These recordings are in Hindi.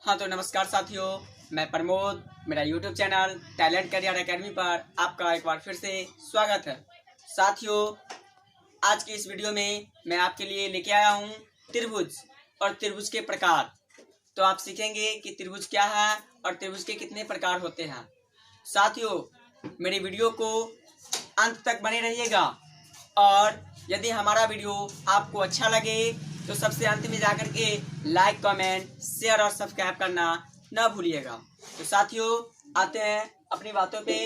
हाँ तो नमस्कार साथियों, मैं प्रमोद। मेरा YouTube channel talent career academy पर आपका एक बार फिर से स्वागत है। साथियों, आज की इस वीडियो में मैं आपके लिए लेके आया हूँ त्रिभुज और त्रिभुज के प्रकार। तो आप सीखेंगे कि त्रिभुज क्या है और त्रिभुज के कितने प्रकार होते हैं। साथियों, मेरी वीडियो को अंत तक बने रहिएगा और यदि हमारा वीडियो आपको अच्छा लगे तो सबसे अंत में जाकर के लाइक, कमेंट, शेयर और सब्सक्राइब करना न भूलिएगा। तो साथियों, आते हैं अपनी बातों पे।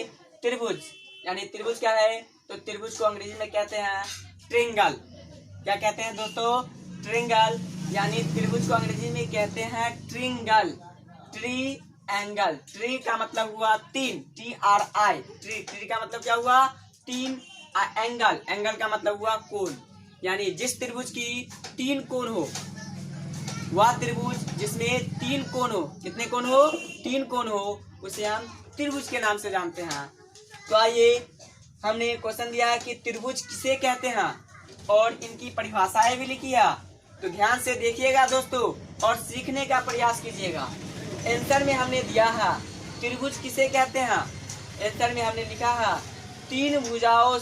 त्रिभुज यानी त्रिभुज क्या है? तो त्रिभुज को अंग्रेजी में कहते हैं ट्रिंगल। क्या कहते हैं दोस्तों? ट्रिंगल। यानी त्रिभुज को अंग्रेजी में कहते हैं ट्रिंगल, ट्री एंगल। ट्री का मतलब हुआ तीन, TRI। ट्री का मतलब क्या हुआ? तीन। एंगल, एंगल का मतलब हुआ कोण। यानी जिस त्रिभुज की तीन कोण हो, वह त्रिभुज जिसमें तीन कोण हो, कितने कोण हो? तीन कोण हो, उसे हम त्रिभुज के नाम से जानते हैं। तो आइए, हमने क्वेश्चन दिया है कि त्रिभुज किसे कहते हैं और इनकी परिभाषाएं भी लिखी है। तो ध्यान से देखिएगा दोस्तों और सीखने का प्रयास कीजिएगा। आंसर में हमने दिया है त्रिभुज किसे कहते हैं। आंसर में हमने लिखा है तीन भुजाओं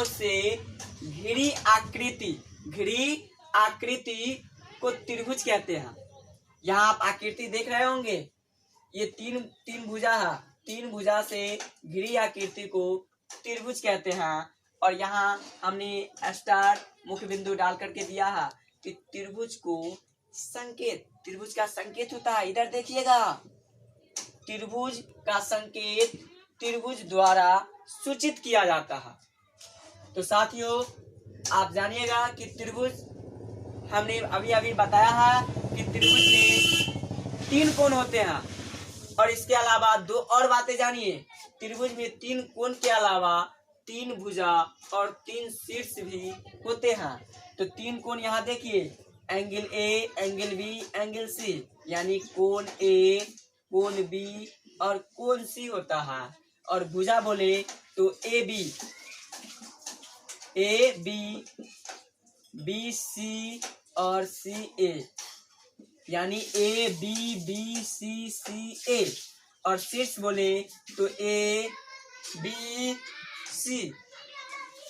से घिरी आकृति को त्रिभुज कहते हैं। यहाँ आप आकृति देख रहे होंगे, ये तीन भुजा है। तीन भुजा से घिरी आकृति को त्रिभुज कहते हैं। और यहाँ हमने स्टार मुख्य बिंदु डाल करके दिया है कि त्रिभुज का संकेत होता है। इधर देखिएगा, त्रिभुज का संकेत त्रिभुज द्वारा सूचित किया जाता है। तो साथियों, आप जानिएगा कि त्रिभुज, हमने अभी बताया है कि त्रिभुज में तीन कोण होते हैं। और इसके अलावा दो और बातें जानिए। त्रिभुज में तीन कोण के अलावा तीन भुजा और तीन शीर्ष भी होते हैं। तो तीन कोण यहाँ देखिए, angle A, angle B, angle C. यानी कोण ए, कोण बी और कोण सी होता है। और भुजा बोले तो ए बी, बी सी और सी ए। यानी ए बी सी सी ए। और शीर्ष बोले तो ए बी सी।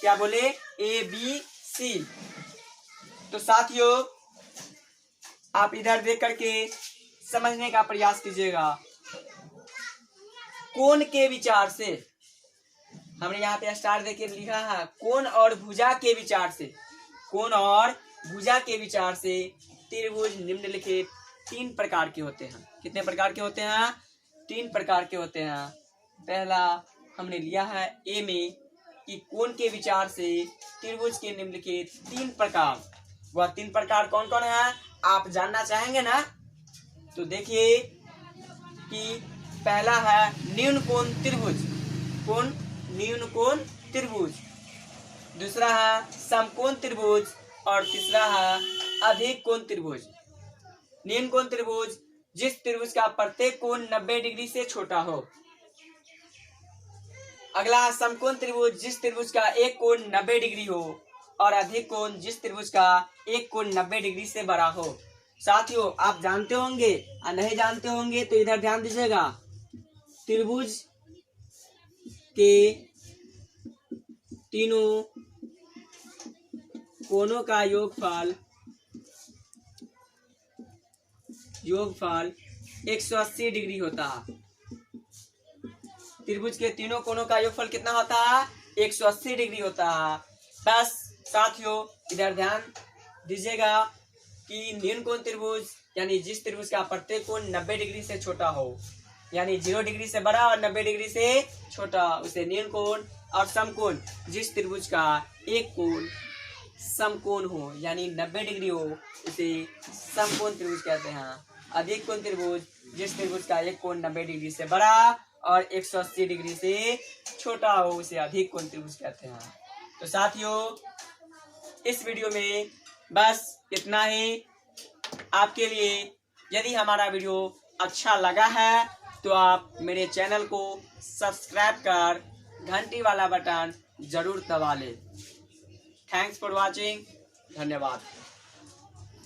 क्या बोले? A B C. तो साथियों, आप इधर देख करके समझने का प्रयास कीजिएगा। कोण के विचार से, हमने यहाँ पे स्टार देके लिखा है कोण और भुजा के विचार से। कोण और भुजा के विचार से त्रिभुज निम्नलिखित तीन प्रकार के होते हैं। कितने प्रकार के होते हैं? तीन प्रकार के होते हैं। पहला हमने लिया है ए में कि कोण के विचार से त्रिभुज के निम्नलिखित तीन प्रकार। वह तीन प्रकार कौन कौन है आप जानना चाहेंगे ना? तो देखिए कि पहला है न्यून कोण त्रिभुज, न्यून कोण त्रिभुज। दूसरा है समकोण त्रिभुज और तीसरा है अधिक कोण त्रिभुज। न्यून कोण त्रिभुज, जिस त्रिभुज का प्रत्येक कोण 90 डिग्री से छोटा हो। अगला है समकोण त्रिभुज, जिस त्रिभुज का एक कोण 90 डिग्री हो। और अधिक कोण, जिस त्रिभुज का एक कोण 90 डिग्री से बड़ा हो। साथियों, आप जानते होंगे और नहीं जानते होंगे तो इधर ध्यान दीजिएगा। त्रिभुज के तीनों कोणों का योगफल 180 डिग्री होता है। त्रिभुज के तीनों कोणों का योगफल कितना होता है? 180 डिग्री होता है। बस साथियों, इधर ध्यान दीजिएगा कि न्यून कोण त्रिभुज यानी जिस त्रिभुज का प्रत्येक कोण 90 डिग्री से छोटा हो। यानी 0 डिग्री से बड़ा और 90 डिग्री से छोटा, उसे न्यून कोण। और समकोण, जिस त्रिभुज का एक कोण समकोण हो यानी 90 डिग्री हो, उसे समकोण त्रिभुज कहते हैं। अधिक कोण त्रिभुज, जिस त्रिभुज का एक कोण 90 डिग्री से बड़ा और 180 डिग्री से छोटा हो, उसे अधिक कोण त्रिभुज कहते हैं। तो साथियों, इस वीडियो में बस इतना ही आपके लिए। यदि हमारा वीडियो अच्छा लगा है तो आप मेरे चैनल को सब्सक्राइब कर घंटी वाला बटन जरूर दबा लें। Thanks for watching. धन्यवाद।